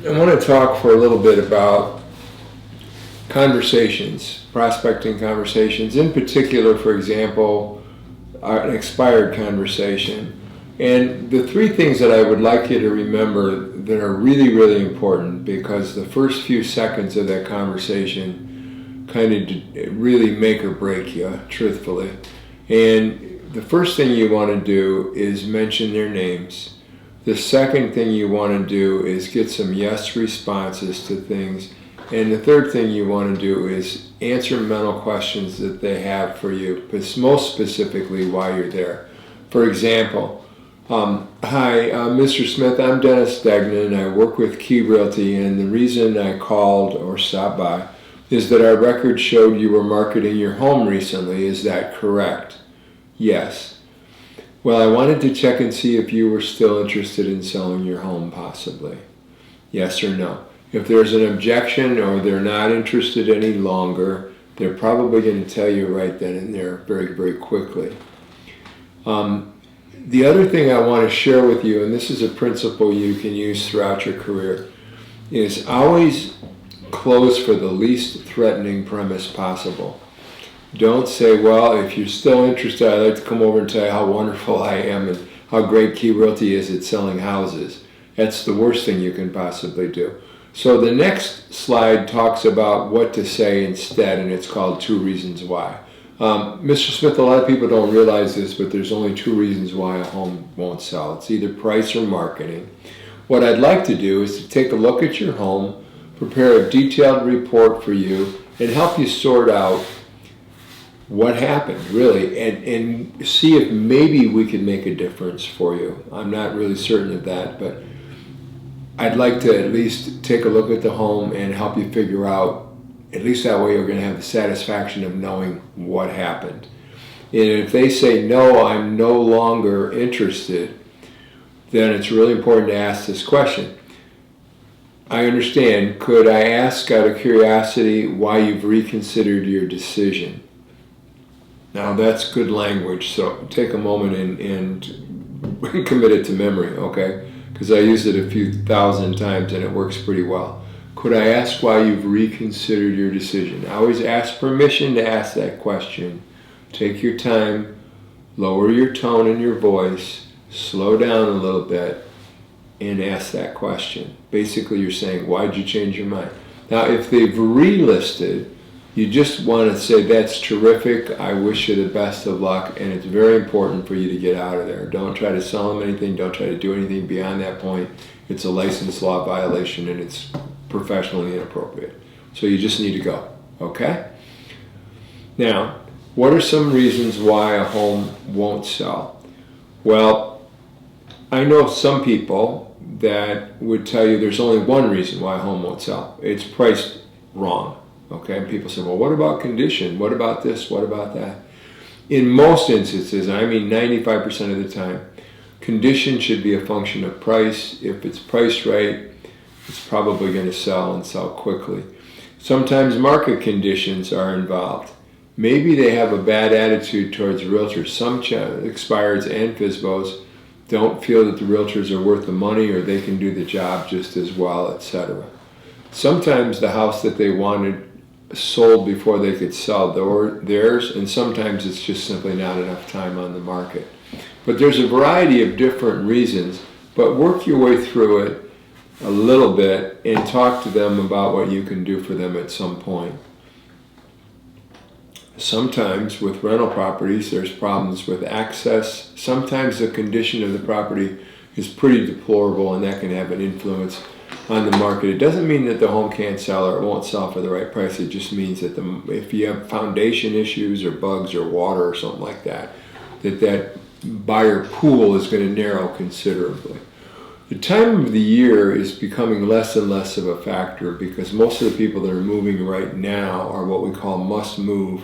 I want to talk for a little bit about conversations, prospecting conversations, in particular, for example, an expired conversation. And the three things that I would like you to remember that are really, really important, because the first few seconds of that conversation kind of really make or break you, truthfully. And the first thing you want to do is mention their names. The second thing you want to do is get some yes responses to things. And the third thing you want to do is answer mental questions that they have for you, but most specifically while you're there. For example, hi, Mr. Smith, I'm Dennis Degnan. I work with Key Realty, and the reason I called or stopped by is that our record showed you were marketing your home recently. Is that correct? Yes. Well, I wanted to check and see if you were still interested in selling your home, possibly. Yes or no. If there's an objection or they're not interested any longer, they're probably going to tell you right then and there very, very quickly. The other thing I want to share with you, and this is a principle you can use throughout your career, is always close for the least threatening premise possible. Don't say, well, if you're still interested, I'd like to come over and tell you how wonderful I am and how great Key Realty is at selling houses. That's the worst thing you can possibly do. So the next slide talks about what to say instead, and it's called 2 Reasons Why. Mr. Smith, a lot of people don't realize this, but there's only 2 reasons why a home won't sell. It's either price or marketing. What I'd like to do is to take a look at your home, prepare a detailed report for you, and help you sort out what happened, really, and see if maybe we could make a difference for you. I'm not really certain of that, but I'd like to at least take a look at the home and help you figure out, at least that way you're going to have the satisfaction of knowing what happened. And if they say, no, I'm no longer interested, then it's really important to ask this question. I understand. Could I ask out of curiosity why you've reconsidered your decision? Now that's good language, so take a moment and commit it to memory, okay? Because I used it a few thousand times and it works pretty well. Could I ask why you've reconsidered your decision? I always ask permission to ask that question. Take your time, lower your tone in your voice, slow down a little bit, and ask that question. Basically, you're saying, why'd you change your mind? Now, if they've relisted, you just want to say, that's terrific, I wish you the best of luck, and it's very important for you to get out of there. Don't try to sell them anything, don't try to do anything beyond that point. It's a license law violation and it's professionally inappropriate. So you just need to go, okay? Now, what are some reasons why a home won't sell? Well, I know some people that would tell you there's only one reason why a home won't sell. It's priced wrong. Okay, and people say, well, what about condition? What about this? What about that? In most instances, I mean 95% of the time, condition should be a function of price. If it's priced right, it's probably going to sell and sell quickly. Sometimes market conditions are involved. Maybe they have a bad attitude towards realtors. Some expireds and FSBOs don't feel that the realtors are worth the money or they can do the job just as well, etc. Sometimes the house that they wanted sold before they could sell theirs, and sometimes it's just simply not enough time on the market. But there's a variety of different reasons, but work your way through it a little bit and talk to them about what you can do for them at some point. Sometimes with rental properties, there's problems with access. Sometimes the condition of the property is pretty deplorable, and that can have an influence on the market. It doesn't mean that the home can't sell or it won't sell for the right price. It just means that if you have foundation issues or bugs or water or something like that, that buyer pool is going to narrow considerably. The time of the year is becoming less and less of a factor because most of the people that are moving right now are what we call must-move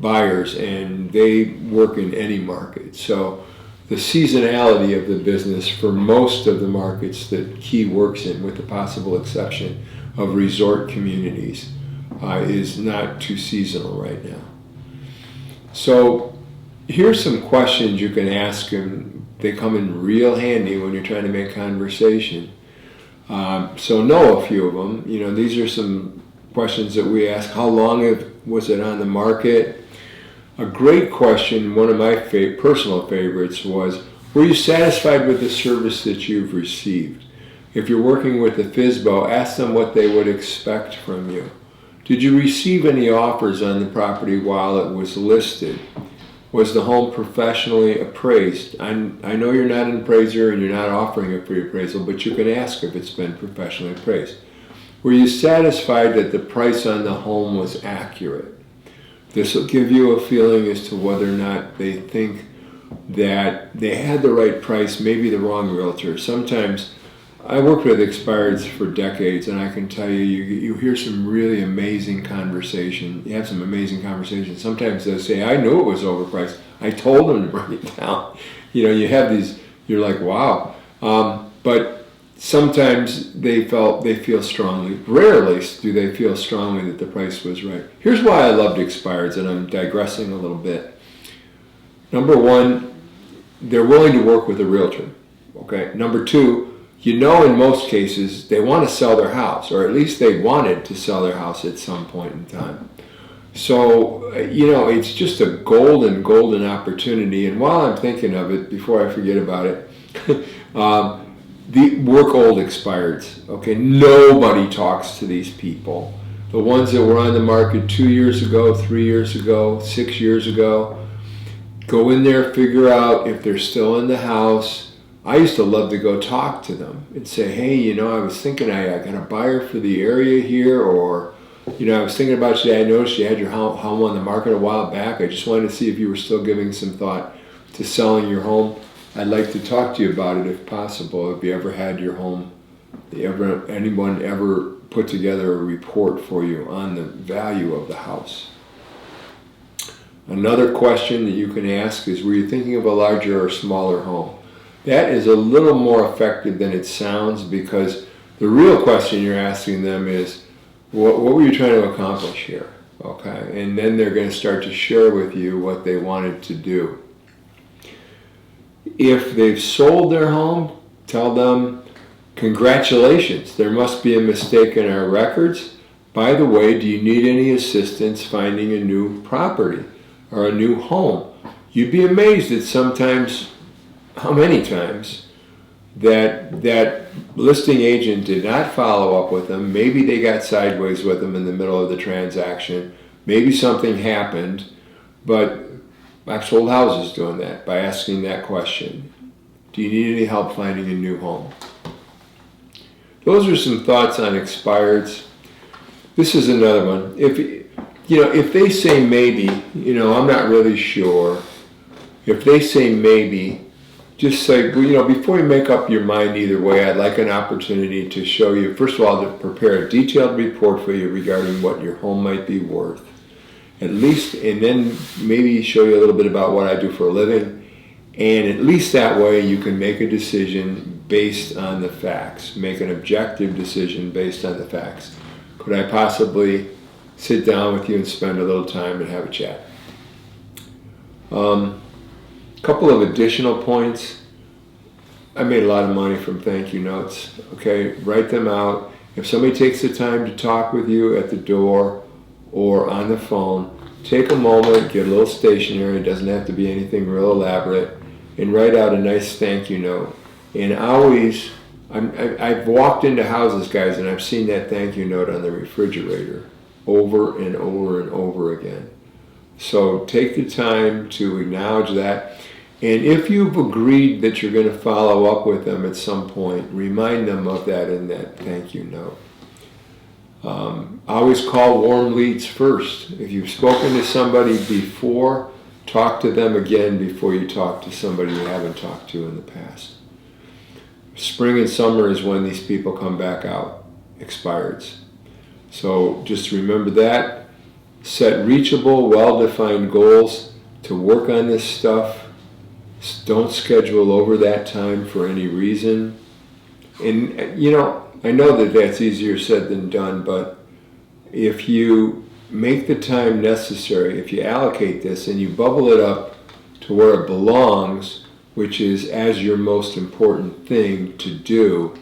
buyers, and they work in any market. So the seasonality of the business for most of the markets that Key works in, with the possible exception of resort communities, is not too seasonal right now. So here's some questions you can ask them. They come in real handy when you're trying to make conversation. So know a few of them. You know, these are some questions that we ask. How long was it on the market? A great question, one of my personal favorites was, were you satisfied with the service that you've received? If you're working with a FSBO, ask them what they would expect from you. Did you receive any offers on the property while it was listed? Was the home professionally appraised? I know you're not an appraiser and you're not offering a free appraisal, but you can ask if it's been professionally appraised. Were you satisfied that the price on the home was accurate? This will give you a feeling as to whether or not they think that they had the right price, maybe the wrong realtor. Sometimes, I worked with expireds for decades, and I can tell you, you hear some really amazing conversation. You have some amazing conversations. Sometimes they'll say, I knew it was overpriced. I told them to bring it down. You know, you have these, you're like, wow. But sometimes they feel strongly. Rarely do they feel strongly that the price was right. Here's why I loved expireds, and I'm digressing a little bit. Number one, they're willing to work with a realtor. Okay. Number two, you know, in most cases, they want to sell their house, or at least they wanted to sell their house at some point in time. So, you know, it's just a golden opportunity. And while I'm thinking of it, before I forget about it, the work old expireds. Okay, nobody talks to these people. The ones that were on the market 2 years ago, 3 years ago, 6 years ago, go in there, figure out if they're still in the house. I used to love to go talk to them and say, hey, you know, I was thinking I got a buyer for the area here, or, you know, I was thinking about you. I noticed you had your home on the market a while back. I just wanted to see if you were still giving some thought to selling your home. I'd like to talk to you about it if possible. If you ever had your home, anyone ever put together a report for you on the value of the house? Another question that you can ask is, were you thinking of a larger or smaller home? That is a little more effective than it sounds, because the real question you're asking them is, what were you trying to accomplish here? Okay, and then they're going to start to share with you what they wanted to do. If they've sold their home, tell them, congratulations, there must be a mistake in our records. By the way, do you need any assistance finding a new property or a new home? You'd be amazed at sometimes how many times that listing agent did not follow up with them. Maybe they got sideways with them in the middle of the transaction. Maybe something happened, but I've sold houses doing that, by asking that question. Do you need any help finding a new home? Those are some thoughts on expireds. This is another one. If they say maybe, you know, I'm not really sure. If they say maybe, just say, well, you know, before you make up your mind either way, I'd like an opportunity to show you, first of all, to prepare a detailed report for you regarding what your home might be worth. At least, and then maybe show you a little bit about what I do for a living. And at least that way you can make a decision based on the facts, make an objective decision based on the facts. Could I possibly sit down with you and spend a little time and have a chat? Couple of additional points. I made a lot of money from thank you notes. Okay, write them out. If somebody takes the time to talk with you at the door or on the phone, take a moment, get a little stationery. It doesn't have to be anything real elaborate, and write out a nice thank you note. And I've walked into houses, guys, and I've seen that thank you note on the refrigerator over and over and over again. So take the time to acknowledge that. And if you've agreed that you're going to follow up with them at some point, remind them of that in that thank you note. Always call warm leads first. If you've spoken to somebody before, talk to them again before you talk to somebody you haven't talked to in the past. Spring and summer is when these people come back out, expireds. So just remember that. Set reachable, well-defined goals to work on this stuff. Don't schedule over that time for any reason. And, you know, I know that that's easier said than done, but if you make the time necessary, if you allocate this and you bubble it up to where it belongs, which is as your most important thing to do,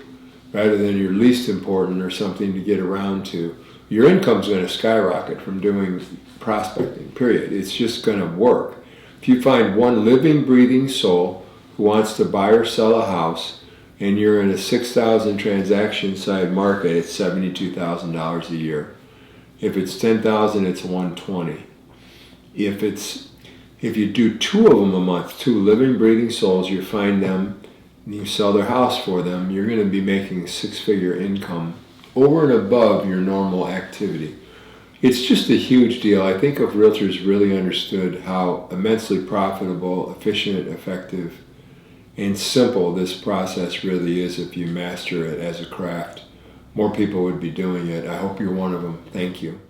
rather than your least important or something to get around to, your income's going to skyrocket from doing prospecting, period. It's just going to work. If you find one living, breathing soul who wants to buy or sell a house, and you're in a 6,000 transaction side market, it's $72,000 a year. If it's 10,000, it's 120. If you do 2 of them a month, 2 living, breathing souls, you find them, and you sell their house for them, you're going to be making 6-figure income over and above your normal activity. It's just a huge deal. I think if realtors really understood how immensely profitable, efficient, effective, and simple this process really is if you master it as a craft, more people would be doing it. I hope you're one of them. Thank you.